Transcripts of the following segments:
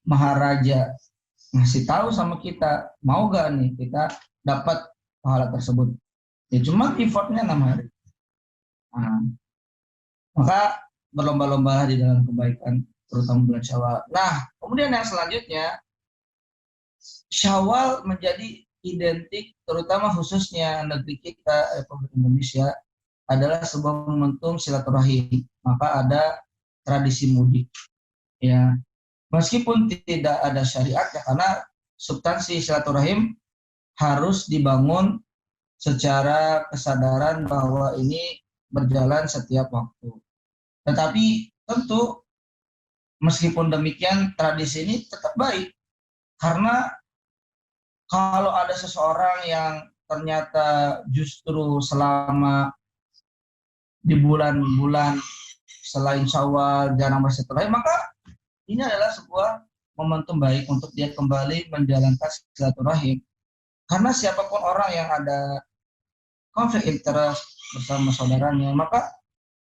maharaja ngasih tahu sama kita, mau gak nih kita dapat pahala tersebut? Ya cuma effortnya 6 hari. Nah, maka berlomba-lomba di dalam kebaikan, terutama bulan Syawal. Nah, kemudian yang selanjutnya, Syawal menjadi identik, terutama khususnya negeri kita, Republik Indonesia, adalah sebuah momentum silaturahim. Maka ada tradisi mudik. Ya, meskipun tidak ada syariatnya, karena substansi silaturahim harus dibangun secara kesadaran bahwa ini berjalan setiap waktu. Tetapi tentu meskipun demikian tradisi ini tetap baik, karena kalau ada seseorang yang ternyata justru selama di bulan-bulan selain Syawal jarang bersilaturahim, maka ini adalah sebuah momentum baik untuk dia kembali menjalankan silaturahim. Karena siapapun orang yang ada konflik interest bersama saudaranya, maka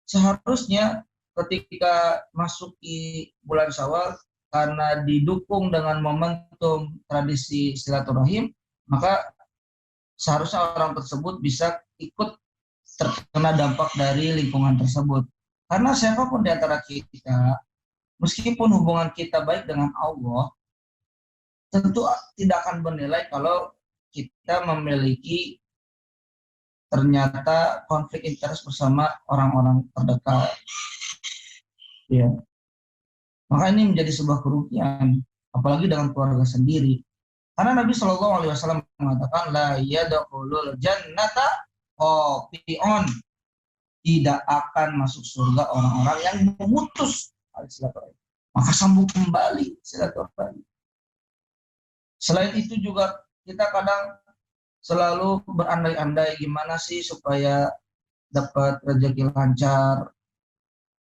seharusnya ketika masuki bulan Syawal, karena didukung dengan momentum tradisi silaturahim, maka seharusnya orang tersebut bisa ikut terkena dampak dari lingkungan tersebut. Karena siapapun di antara kita, meskipun hubungan kita baik dengan Allah, tentu tidak akan bernilai kalau kita memiliki ternyata konflik interest bersama orang-orang terdekat. Ya. Maka ini menjadi sebuah kerugian, apalagi dengan keluarga sendiri. Karena Nabi Shallallahu Alaihi Wasallam mengatakan, la yadkhulul jannata qati'un, tidak akan masuk surga orang-orang yang memutus silaturahim. Maka sambung kembali silaturahim. Selain itu juga kita kadang selalu berandai-andai gimana sih supaya dapat rezeki lancar.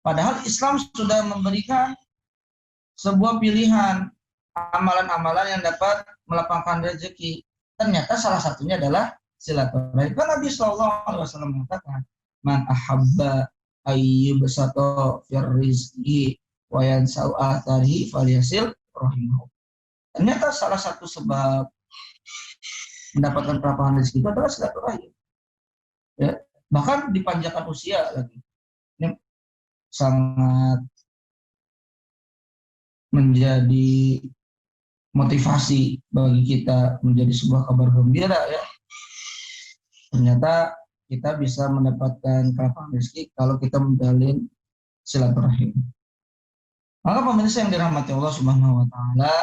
Padahal Islam sudah memberikan sebuah pilihan amalan-amalan yang dapat melapangkan rezeki. Ternyata salah satunya adalah silaturahim. Kan Nabi Shallallahu Alaihi Wasallam mengatakan, man ahabba ayyubsato fir rizqi wa yansau atharihi falyasil rahimahu. Ternyata salah satu sebab mendapatkan kelapangan rezeki itu adalah silaturahim. Ya, bahkan dipanjangkan usia lagi. Ini sangat menjadi motivasi bagi kita, menjadi sebuah kabar gembira ya. Ternyata kita bisa mendapatkan kelapangan rezeki kalau kita menjalin silaturahim. Maka pemirsa yang dirahmati Allah Subhanahu wa taala,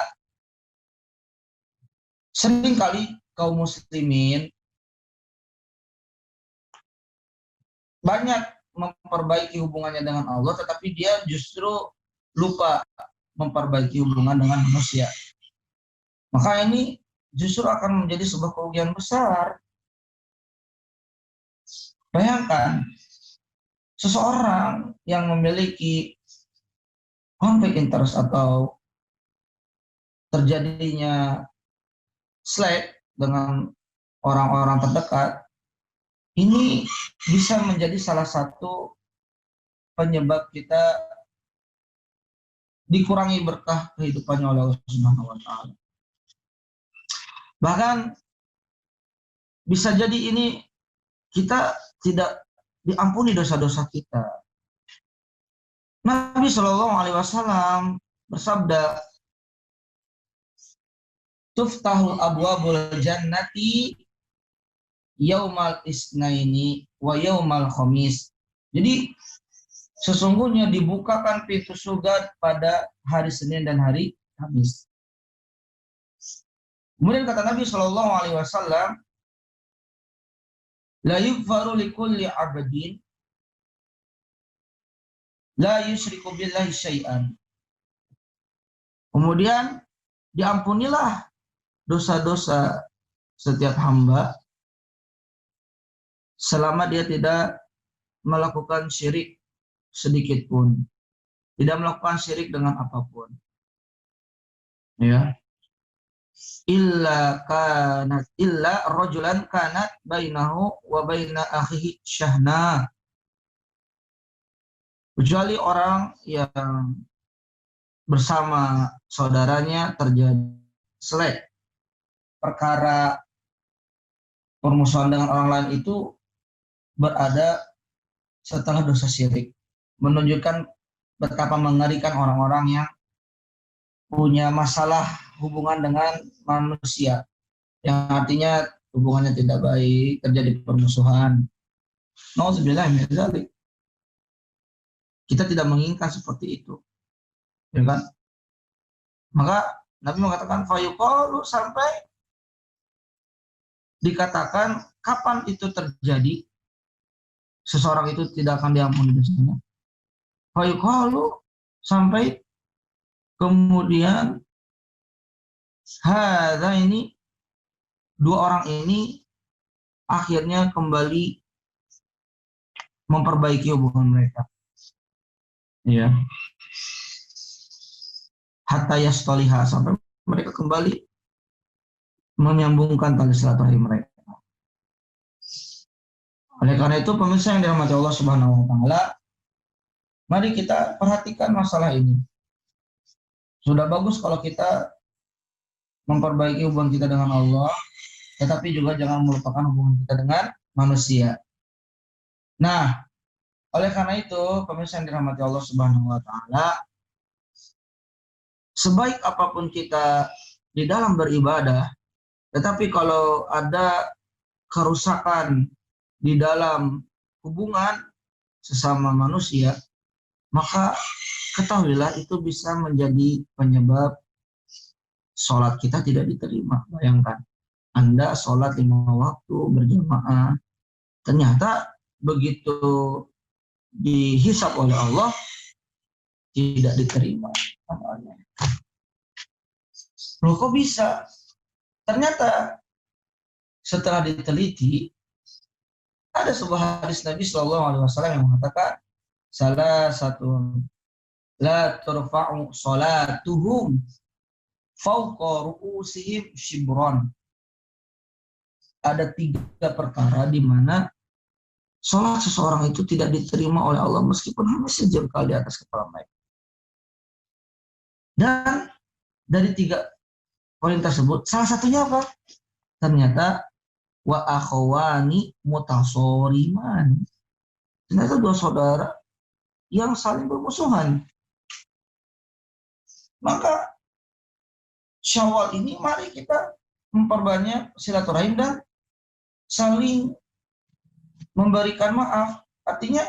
seringkali kaum muslimin banyak memperbaiki hubungannya dengan Allah, tetapi dia justru lupa memperbaiki hubungan dengan manusia. Maka ini justru akan menjadi sebuah kerugian besar. Bayangkan, seseorang yang memiliki konflik interest atau terjadinya slack dengan orang-orang terdekat, ini bisa menjadi salah satu penyebab kita dikurangi berkah kehidupannya oleh Allah Subhanahu wa taala. Bahkan bisa jadi ini kita tidak diampuni dosa-dosa kita. Nabi Shallallahu Alaihi Wasallam bersabda, tuftahul abwabul jannati yaumal isnaini wa yaumal khamis. Jadi sesungguhnya dibukakan pintu surga pada hari Senin dan hari Kamis. Kemudian kata Nabi Shallallahu Alaihi Wasallam, la yughfaru likulli abdin la yusyriku billahi syai'an. Kemudian diampunilah dosa-dosa setiap hamba selama dia tidak melakukan syirik sedikit pun, tidak melakukan syirik dengan apapun. Ya. Illa rajulan kanat bainahu wa baina akhihi syahna. Kecuali orang yang bersama saudaranya terjadi selek perkara permusuhan dengan orang lain itu berada setelah dosa syirik, menunjukkan betapa mengerikan orang-orang yang punya masalah hubungan dengan manusia, yang artinya hubungannya tidak baik, terjadi permusuhan. Nauzubillah min dzalik. Kita tidak menginginkan seperti itu, ya kan? Maka Nabi mengatakan fayuqalu, sampai dikatakan kapan itu terjadi seseorang itu tidak akan diampuni dosanya. Fayuqalu, sampai kemudian hadza, ini dua orang ini akhirnya kembali memperbaiki hubungan mereka. Ya. Hatta yastaliha, sampai mereka kembali menyambungkan tali silaturahim mereka. Oleh karena itu, pemirsa yang dirahmati Allah Subhanahu wa taala, mari kita perhatikan masalah ini. Sudah bagus kalau kita memperbaiki hubungan kita dengan Allah, tetapi juga jangan melupakan hubungan kita dengan manusia. Nah, oleh karena itu, pemirsa yang dirahmati Allah Subhanahu wa taala, sebaik apapun kita di dalam beribadah, tetapi kalau ada kerusakan di dalam hubungan sesama manusia, maka ketahuilah itu bisa menjadi penyebab sholat kita tidak diterima. Bayangkan, Anda sholat 5 waktu berjamaah, ternyata begitu dihisab oleh Allah tidak diterima amalnya. Loh, kok bisa? Ternyata setelah diteliti, ada sebuah hadis Nabi SAW yang mengatakan, salah satu la turfa'u salatuhum fawqa ru'usihim shibron. Ada 3 perkara di mana sholat seseorang itu tidak diterima oleh Allah meskipun hanya sejengkal di atas kepala mereka. Dan dari 3 poin tersebut, salah satunya apa? Ternyata wa akhawani mutasoriman. Ternyata 2 saudara yang saling bermusuhan. Maka Syawal ini mari kita memperbanyak silaturahim dan saling memberikan maaf. Artinya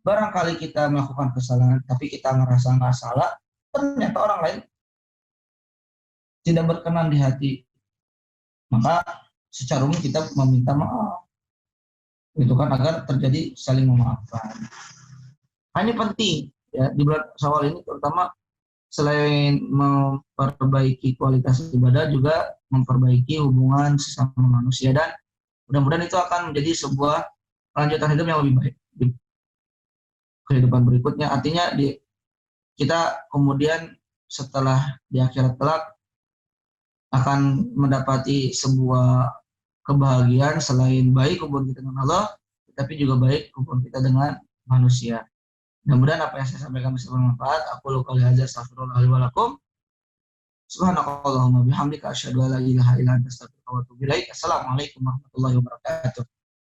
barangkali kita melakukan kesalahan tapi kita merasa nggak salah, ternyata orang lain tidak berkenan di hati, maka secara umum kita meminta maaf, itu kan, agar terjadi saling memaafkan. Nah, ini penting ya di bulan Syawal ini, terutama selain memperbaiki kualitas ibadah, juga memperbaiki hubungan sesama manusia, dan mudah-mudahan itu akan menjadi sebuah kelanjutan hidup yang lebih baik di kehidupan berikutnya. Artinya kita kemudian setelah di akhirat kelak akan mendapati sebuah kebahagiaan selain baik hubungan kita dengan Allah, tapi juga baik hubungan kita dengan manusia. Mudah-mudahan apa yang saya sampaikan bisa bermanfaat. Aku qouli hadza, astaghfirullah li wa lakum. Subhanakallahumma bihamdika asyhadu an la ilaha illa anta astaghfiruka wa atubu ilaik. Assalamualaikum warahmatullahi wabarakatuh.